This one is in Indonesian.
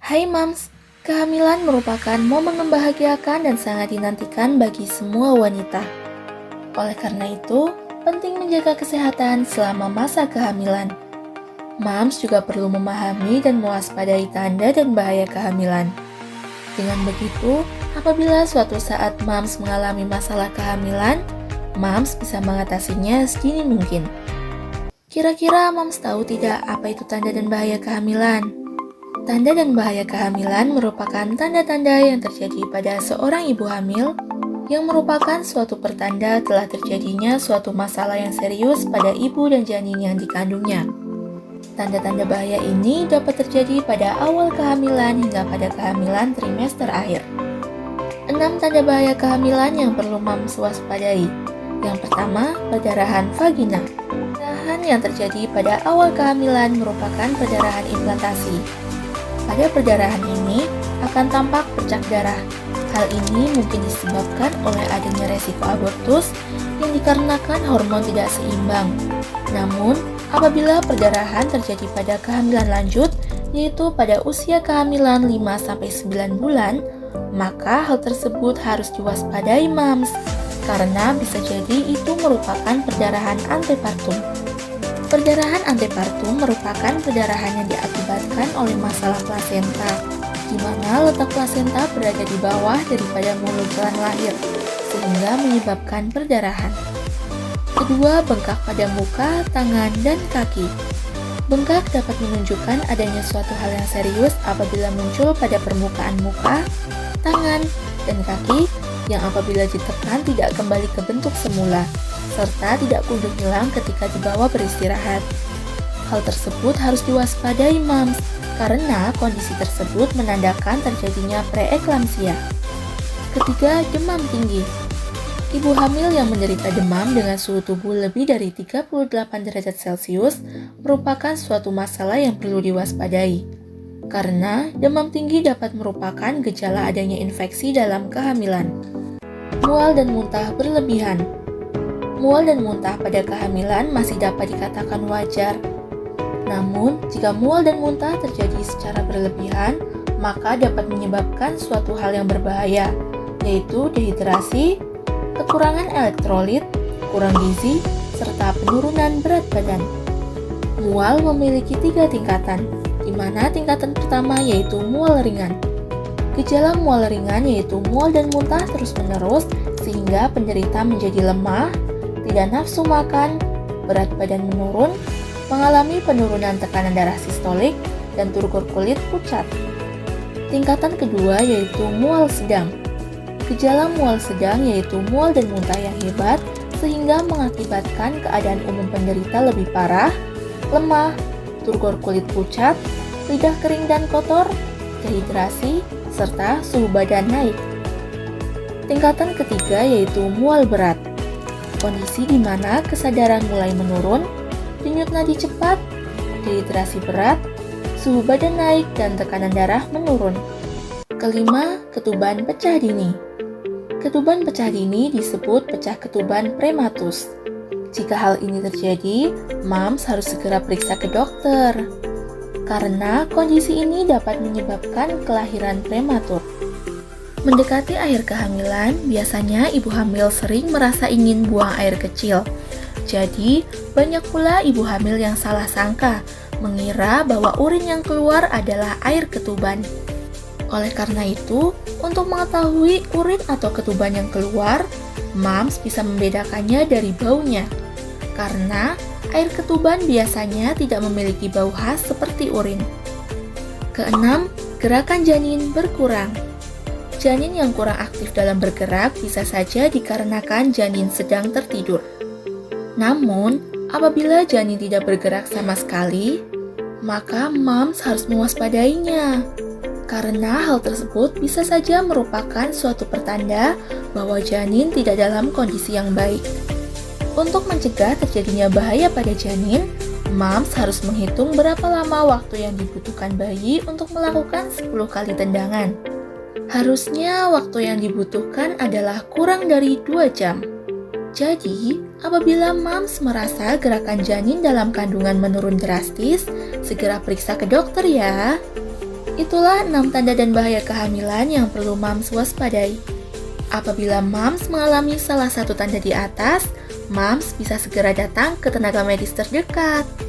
Hai Mams, kehamilan merupakan momen membahagiakan dan sangat dinantikan bagi semua wanita. Oleh karena itu, penting menjaga kesehatan selama masa kehamilan. Mams juga perlu memahami dan mewaspadai tanda dan bahaya kehamilan. Dengan begitu, apabila suatu saat Mams mengalami masalah kehamilan, Mams bisa mengatasinya sedini mungkin. Kira-kira Mams tahu tidak apa itu tanda dan bahaya kehamilan? Tanda dan bahaya kehamilan merupakan tanda-tanda yang terjadi pada seorang ibu hamil yang merupakan suatu pertanda telah terjadinya suatu masalah yang serius pada ibu dan janin yang dikandungnya. Tanda-tanda bahaya ini dapat terjadi pada awal kehamilan hingga pada kehamilan trimester akhir. 6 tanda bahaya kehamilan yang perlu Mams waspadai. Yang pertama, perdarahan vagina. Perdarahan yang terjadi pada awal kehamilan merupakan perdarahan implantasi. Pada perdarahan ini akan tampak bercak darah. Hal ini mungkin disebabkan oleh adanya resiko abortus yang dikarenakan hormon tidak seimbang. Namun, apabila perdarahan terjadi pada kehamilan lanjut, yaitu pada usia kehamilan 5-9 bulan, maka hal tersebut harus diwaspadai Mams, karena bisa jadi itu merupakan perdarahan antepartum. Perdarahan antepartum merupakan perdarahan yang diakibatkan oleh masalah plasenta, di mana letak plasenta berada di bawah daripada mulut jalan lahir, sehingga menyebabkan perdarahan. Kedua, bengkak pada muka, tangan, dan kaki. Bengkak dapat menunjukkan adanya suatu hal yang serius apabila muncul pada permukaan muka, tangan, dan kaki yang apabila ditekan tidak kembali ke bentuk semula, serta tidak kunjung hilang ketika dibawa beristirahat. Hal tersebut harus diwaspadai Mams, karena kondisi tersebut menandakan terjadinya preeklamsia. Ketiga, demam tinggi. Ibu hamil yang menderita demam dengan suhu tubuh lebih dari 38 derajat Celcius merupakan suatu masalah yang perlu diwaspadai, karena demam tinggi dapat merupakan gejala adanya infeksi dalam kehamilan. Mual dan muntah berlebihan. Mual dan muntah pada kehamilan masih dapat dikatakan wajar. Namun, jika mual dan muntah terjadi secara berlebihan, maka dapat menyebabkan suatu hal yang berbahaya, yaitu dehidrasi, kekurangan elektrolit, kurang gizi, serta penurunan berat badan. Mual memiliki 3 tingkatan, di mana tingkatan pertama yaitu mual ringan. Gejala mual ringan yaitu mual dan muntah terus-menerus sehingga penderita menjadi lemah, tidak nafsu makan, berat badan menurun, mengalami penurunan tekanan darah sistolik, dan turgor kulit pucat. Tingkatan kedua yaitu mual sedang. Gejala mual sedang yaitu mual dan muntah yang hebat sehingga mengakibatkan keadaan umum penderita lebih parah, lemah, turgor kulit pucat, lidah kering dan kotor, dehidrasi, serta suhu badan naik. Tingkatan ketiga yaitu mual berat. Kondisi di mana kesadaran mulai menurun, denyut nadi cepat, dehidrasi berat, suhu badan naik, dan tekanan darah menurun. Kelima, ketuban pecah dini. Ketuban pecah dini disebut pecah ketuban prematus. Jika hal ini terjadi, Mams harus segera periksa ke dokter, karena kondisi ini dapat menyebabkan kelahiran prematur. Mendekati akhir kehamilan, biasanya ibu hamil sering merasa ingin buang air kecil. Jadi, banyak pula ibu hamil yang salah sangka, mengira bahwa urin yang keluar adalah air ketuban. Oleh karena itu, untuk mengetahui urin atau ketuban yang keluar, Mams bisa membedakannya dari baunya. Karena air ketuban biasanya tidak memiliki bau khas seperti urin. Keenam, gerakan janin berkurang. Janin yang kurang aktif dalam bergerak bisa saja dikarenakan janin sedang tertidur. Namun, apabila janin tidak bergerak sama sekali, maka Mams harus mewaspadainya. Karena hal tersebut bisa saja merupakan suatu pertanda bahwa janin tidak dalam kondisi yang baik. Untuk mencegah terjadinya bahaya pada janin, Mams harus menghitung berapa lama waktu yang dibutuhkan bayi untuk melakukan 10 kali tendangan. Harusnya waktu yang dibutuhkan adalah kurang dari 2 jam. Jadi, apabila Mams merasa gerakan janin dalam kandungan menurun drastis, segera periksa ke dokter ya. Itulah 6 tanda dan bahaya kehamilan yang perlu Moms waspadai. Apabila Moms mengalami salah satu tanda di atas, Moms bisa segera datang ke tenaga medis terdekat.